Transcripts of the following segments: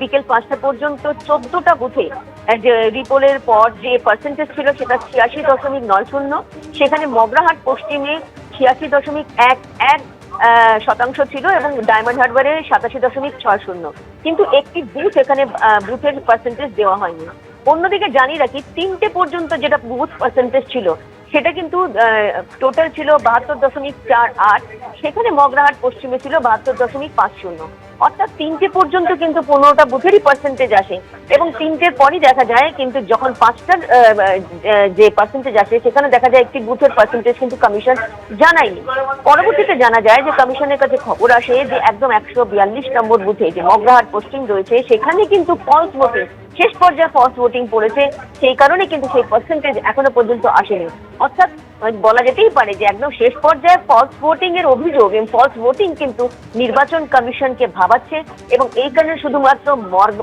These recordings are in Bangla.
বিকেল 5টা পর্যন্ত 14টা বুথে রিপোলের পর যে পার্সেন্টেজ ছিল সেটা 86.90, সেখানে মগরাহাট পশ্চিমে 86.11% ছিল এবং ডায়মন্ড হারবারে 87.60। কিন্তু একটি বুথ এখানে বুথের পার্সেন্টেজ দেওয়া হয়নি। অন্যদিকে জানিয়ে রাখি 3টে পর্যন্ত যেটা বুথ পার্সেন্টেজ ছিল সেটা কিন্তু টোটাল ছিল 72.48, সেখানে মগরাহাট পশ্চিমে ছিল 72.50। অর্থাৎ 3টে পর্যন্ত কিন্তু 15টা বুথেরই পার্সেন্টেজ আসে এবং 3টের পরই দেখা যায় কিন্তু যখন 5টার যে পার্সেন্টেজ আসে সেখানে দেখা যায় একটি বুথের পার্সেন্টেজ কিন্তু কমিশন জানায়নি। পরবর্তীতে জানা যায় যে কমিশনের কাছে খবর আসে যে একদম 142 নম্বর বুথে যে মগরাহাট পশ্চিম রয়েছে সেখানে কিন্তু ফলস ভোটিং, শেষ পর্যায়ে ফলস ভোটিং পড়েছে, সেই কারণে কিন্তু সেই পার্সেন্টেজ এখনো পর্যন্ত আসেনি। অর্থাৎ বলা যেতেই পারে যে একদম শেষ পর্যায়ে ফলস ভোটিং এর অভিযোগ এবং ফলস ভোটিং কিন্তু নির্বাচন কমিশনকে ভাবাচ্ছে এবং এই কারণে শুধুমাত্র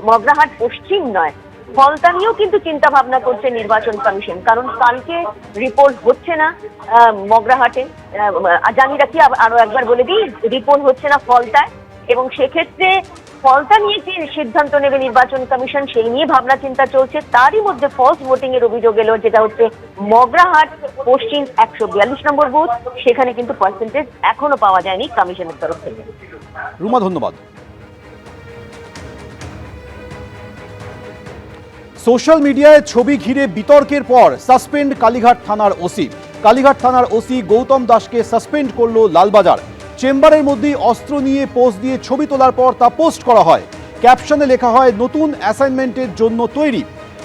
মগরাহাট পশ্চিম নয়, ফলতানিও কিন্তু চিন্তা ভাবনা করছে নির্বাচন কমিশন। কারণ কালকে রিপোর্ট হচ্ছে না মগরাহাটে, জানিয়ে রাখি আরো একবার বলে দিই, রিপোর্ট হচ্ছে না ফলতায়, এবং সেক্ষেত্রে ফলতা নিয়ে কি সিদ্ধান্ত নেবে নির্বাচন কমিশন সেই নিয়ে ভাবনা চিন্তা চলছে। তারই মধ্যে ফলস ভোটিং এর অভিযোগ এলো, যেটা হচ্ছে মগরাহাট পশ্চিম 142 নম্বর বুথ, সেখানে কিন্তু পার্সেন্টেজ এখনো পাওয়া যায়নি কমিশনের তরফ থেকে। রুমা, ধন্যবাদ। সোশ্যাল মিডিয়ায় ছবি ঘিরে বিতর্কের পর সাসপেন্ড কালীঘাট থানার ওসি। কালীঘাট থানার ওসি গৌতম দাসকে সাসপেন্ড করল লালবাজার। চেম্বারের মধ্যেই অস্ত্র নিয়ে পোজ দিয়ে ছবি তোলার পর তা পোস্ট করা হয়। ক্যাপশনে লেখা হয়, নতুন অ্যাসাইনমেন্টের জন্য তৈরি।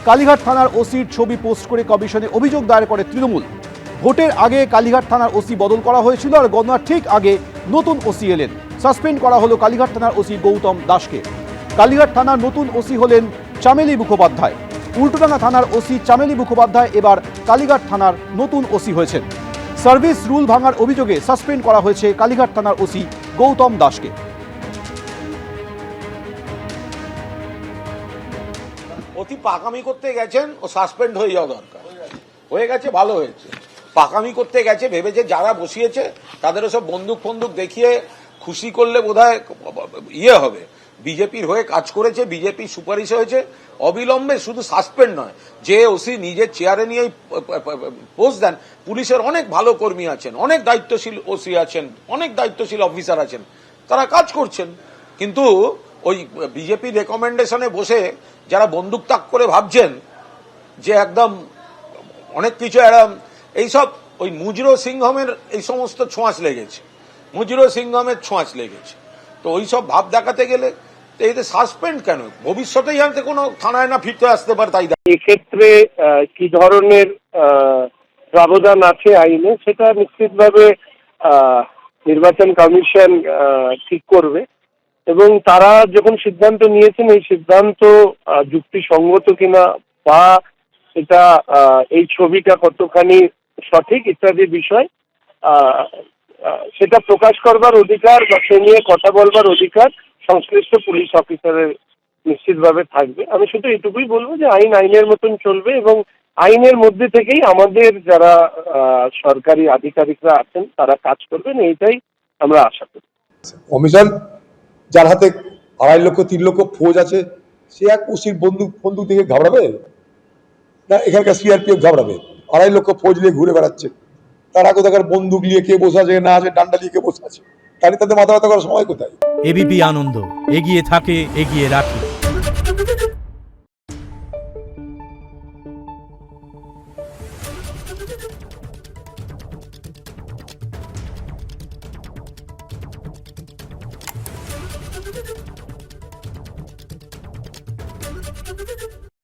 কালীঘাট থানার ওসির ছবি পোস্ট করে কমিশনে অভিযোগ দায়ের করে তৃণমূল। ভোটের আগে কালীঘাট থানার ওসি বদল করা হয়েছিল আর গণনার ঠিক আগে নতুন ওসি এলেন। সাসপেন্ড করা হলো কালীঘাট থানার ওসি গৌতম দাসকে। কালীঘাট থানার নতুন ওসি হলেন চামেলি মুখোপাধ্যায়। উল্টোডাঙ্গা থানার ওসি চামেলি মুখোপাধ্যায় এবার কালীঘাট থানার নতুন ওসি হয়েছেন। সার্ভিস রুল ভাঙার অভিযোগে সাসপেন্ড করা হয়েছে কালীঘাট থানার ওসি গৌতম দাসকে। অতি পাকামি করতে গেছেন, ও সাসপেন্ড হয়ে যাওয়া দরকার। হয়ে গেছে, ভালো হয়েছে। পাকামি করতে গেছে, ভেবেছে যারা বসিয়েছে তাদেরও সব বন্দুক ফন্দুক দেখিয়ে খুশি করলে বোধহয় ইয়ে হবে। বিজেপির হয়ে কাজ করেছে, বিজেপি সুপারিশ হয়েছে, অবিলম্বে শুধু সাসপেন্ড নয়, যে ওসি নিজের চেয়ারে নিয়ে পোস্ট দেন, পুলিশের অনেক ভালো কর্মী আছেন, অনেক দায়িত্বশীল ওসি আছেন, অনেক দায়িত্বশীল অফিসার আছেন, তারা কাজ করছেন। কিন্তু ওই বিজেপির রেকমেন্ডেশনে বসে যারা বন্দুক তাক করে ভাবছেন যে একদম অনেক কিছু এইসব, ওই মুজরো সিংহমের এই সমস্ত ছোঁয়াচ লেগেছে, মুজরো সিংহমের ছোঁয়াচ লেগেছে। তো ওই সব ভাব দেখাতে গেলে এতে সাসপেন্ড কেন? ভবিষ্যতেই হয়তো কোনো থানায় না ফিরতে আসতে পারে। তাই এক্ষেত্রে কি ধরনের প্রাবধান আছে আইনে, সেটা নিশ্চিতভাবে নির্বাচন কমিশন ঠিক করবে এবং তারা যখন সিদ্ধান্ত নিয়েছেন এই সিদ্ধান্ত যুক্তিসঙ্গত কিনা বা এটা এই ছবিটা কতখানি সঠিক ইত্যাদি বিষয় সেটা প্রকাশ করবার অধিকার বা সে নিয়ে কথা বলবার অধিকার সংশ্লিষ্ট পুলিশ অফিসারের নিশ্চিতভাবে থাকবে। আমি শুধু এটুকুই বলবো যে আইন আইনের মতন চলবে এবং আইনের মধ্যে থেকেই আমাদের যারা সরকারি আধিকারিকরা আছেন তারা কাজ করবেন, এইটাই আমরা আশা করি। কমিশন যার হাতে 2.5 লক্ষ 3 লক্ষ ফৌজ আছে, সে এক ওসির বন্দুক দিকে ঘাবড়াবে না? এখানকার সিআরপিএফ ঘাবড়াবে? 2.5 লক্ষ ফৌজ নিয়ে ঘুরে বেড়াচ্ছে, তারা কোথাকার বন্দুক নিয়ে কে বসে আছে না আছে, ডান্ডা নিয়ে কে বসে আছে, তাহলে তাদের মাথা ব্যথা করার সময় কোথায়? এবিপি আনন্দ, এগিয়ে থাকে, এগিয়ে রাখে।